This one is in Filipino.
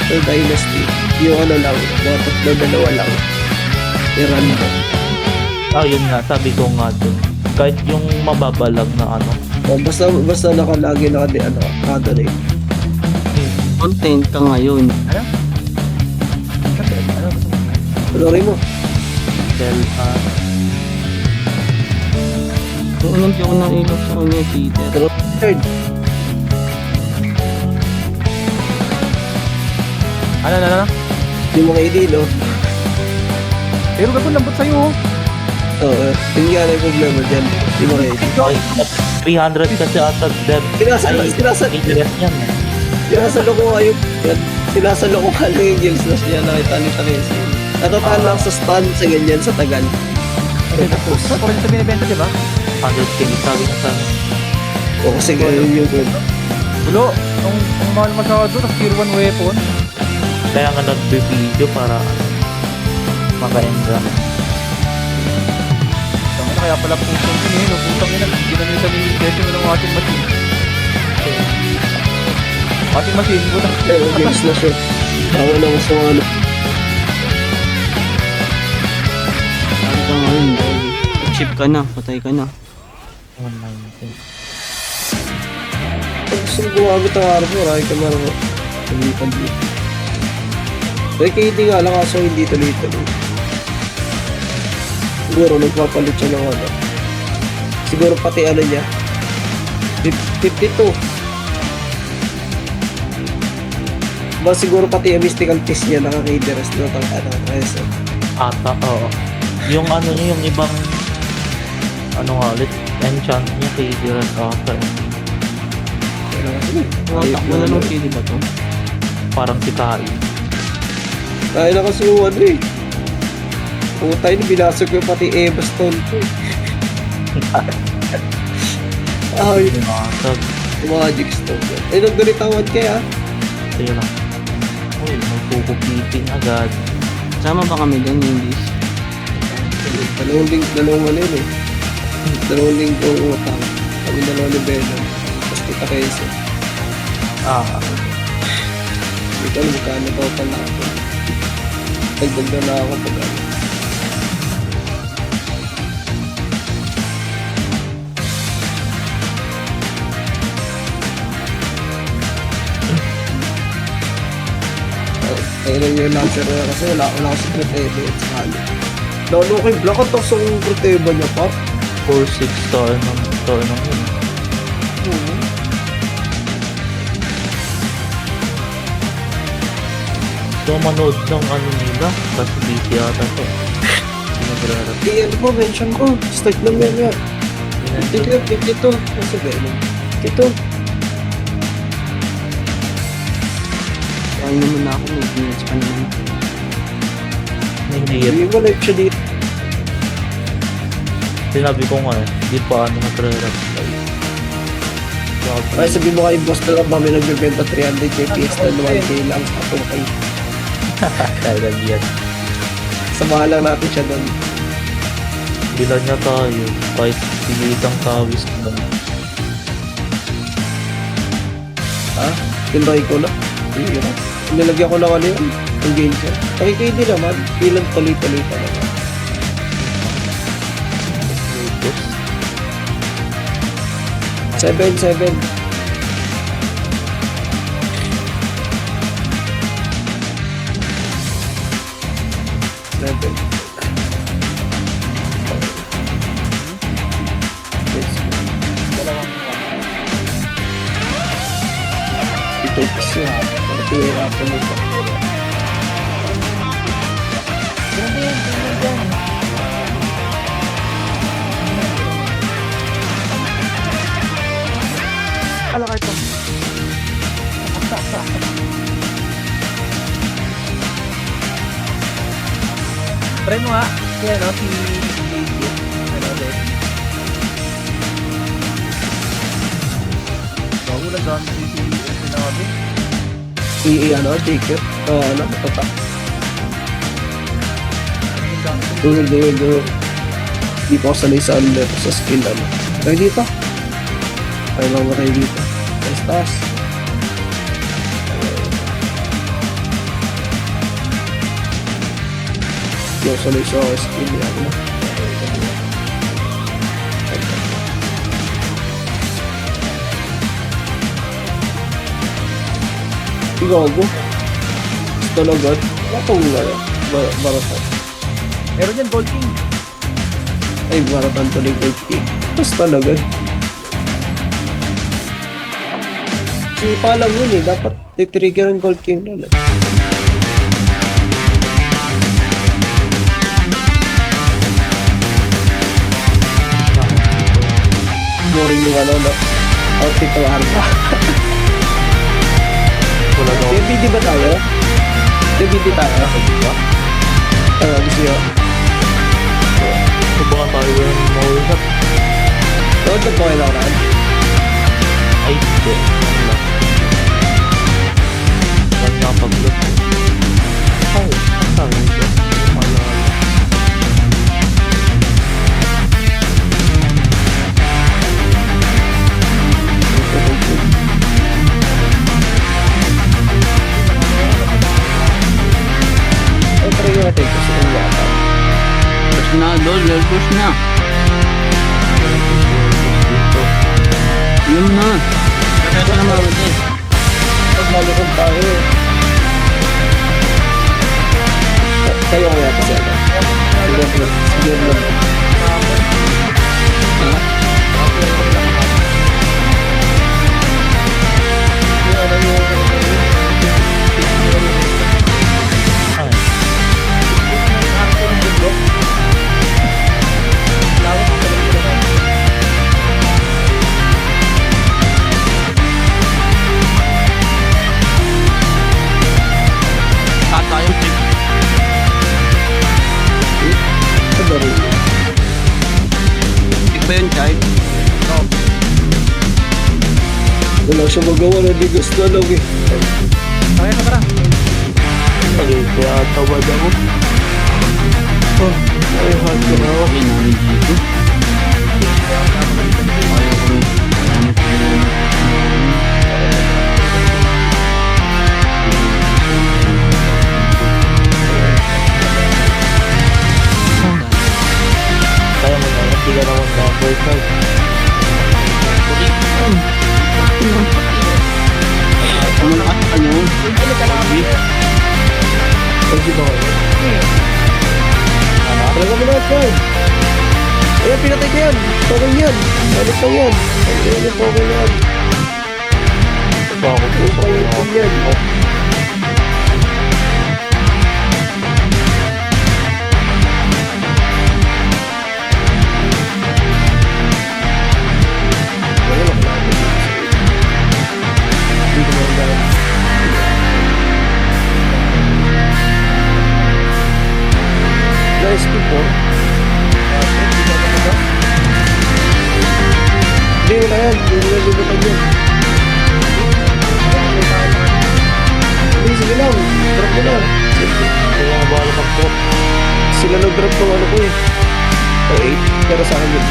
Battle Dynasty, yung ano lang, mga tatlo, dalawa lang. I-run mo. Yun nga, sabi ko nga dun. Kahit yung mababalag na ano. Basta lagi naka-donate. Content ka ngayon. Ano? Tuloy mo. Tell Kung anong di ako nailot sa kanya, cheater. Pero third. Ano? Hindi mo kayo din, no? Pero gagawin lambot sa'yo. Oo, yun nga na yung problema dyan. Hindi mo kayo din. Okay, 300 kasi ata dead. Interest yan eh. Sinasalo ko kayo. Sinasalo ko ka lang yung gills na siya. Nakita ni Teresa. Natataan lang sa stun sa ganyan sa tagal. Kung ito binibenta, di ba? 100k sabi niya sa akin. O kasi ganyan yung good. Bulo, ang mahal masyado, tapos tier 1 weapon. Kaya nga nagbe-video para maka-engra. Kaya pala pusong yun eh, no? Putang ina, ginamitan ni Jesse mo ng washing machine. Washing machine, butang. Games na siya. Tawa na ko sa mga ano. Ano ka ngayon, dahil chip ka na, patay ka na. 119. Pag gusto mo gumamit ang armor, ay kamar mo. Hindi pa dito. May KD nga lang kaso hindi tuloy-tuloy. Siguro nagpapalit siya ng ano. Siguro pati ano niya. 52. Ba siguro pati yung mystical piece niya naka-KD rest na reso. Ata, oo. Yung ano niya, yung ibang ano nga ulit, enchant niya kay Jiren ata. Takbo na nung CD ba to? Parang si Kai. Kaya na kasi yung ano eh. Putay na binasag ko pati Eva Stone ko eh. Ay, Binasag. yung Magic Stone. Eh, nagdalitawan kaya. Sa'yo lang. Uy, may pukupiting agad. Sama ba kami dyan, Indies? Dalawang ano yun eh. Dalawang linggo utang. Kami dalawa ni Venom. Tapos kita Kesa. Hindi ko alam magkano daw pala ako. Nagdagdag na ako pag ano. Ayun yung lancer na kasi wala kasi Proteba at saka lalo kay Black at tapos ang Proteba niya pa. 4-6 star ng yun. So, manood ng ano nila. Kasi busy ata to. Nagrarap. Ano mo, mention ko. Start lang yan. 52. Nasa Venom. 52. Kaya naman na ako, may minutes pa naman. Hindi yan. Hindi mo live siya dito. Sinabi ko nga eh. Di pa ano nagrarap. Ay, sabi mo kay boss na lang ba may nagbibenta 300 KPS na 1K lang sa 2K. Kaya yan. Samahan lang natin siya doon. Bilan niya tayo. Kahit isang tawis na. Ha? Tinry ko na. Hindi na. Nilagyan ko lang ano yun. Ang game siya. Nakikindi naman. Ilang tuloy-tuloy pa naman. Tapos, 7-7. Ito kasi ha. Pahirapan mo pa. Ala ka ito. Try mo nga. Kaya no, si ano ulit. Bago lang gamit si sinabi. Ano, ticket. Ano, matatak. Duhil. Di pa ako sanay sa ano sa skill ano. Tayo dito. Tayo lang ba tayo dito? Taas. Yung sanay sa skill yan. Ano? Gago. Talaga. Matong nga yan. Baratan. Meron yan, Gold King. Ay, baratan tuloy kay King. Tapos talaga. Sipa lang yun eh. Dapat titrigger ang Gold King na lang. Boring yung ano, no? Outfit ng arma. Wala daw. DBD ba tayo? DBD tayo? Gusto nyo? Subukan tayo yung maulat. Doon na po kayo nakaraan. Ay, hindi. Wala. Wala nga pag-look. Ay, saan ito? Wala. Ay, try natin kasi kung yata. Push na, Dol. Push na. Dito. Yun na. Ito na mamatay. Pag malukod tayo eh. Kayo kaya kasi ano? Siguro lang. Ay, Saan tayo, Chip? Ano rin? Chip ba yun, Chip? Wala siya magawa na bigas na lang eh. Kaya ka tara. ay, kaya tawad ako. Oh, ay, hard ko na ako. Okay, namin dito. Ayaw ko rin. Ano ko rin. Kaya mo na, hindi ka naman na-boycott. Ang malakas ka nyo. Pag-si ba kayo? Talaga mo lahat yan. Ayan, pinatay ko yan. Tawag yan. Balik lang yan. Ayan, yung tawag yan. Bakit po sa Tawag yan. Wala lang lang. Hindi ko marundan. Nice people. Hindi, wala yan. Hindi nila lubutan yan. Hindi, sige lang. Drop mo lang. Kaya nga bahala mag-drop. Sila nag-drop ng ano ko eh. 8, pero sa akin yun.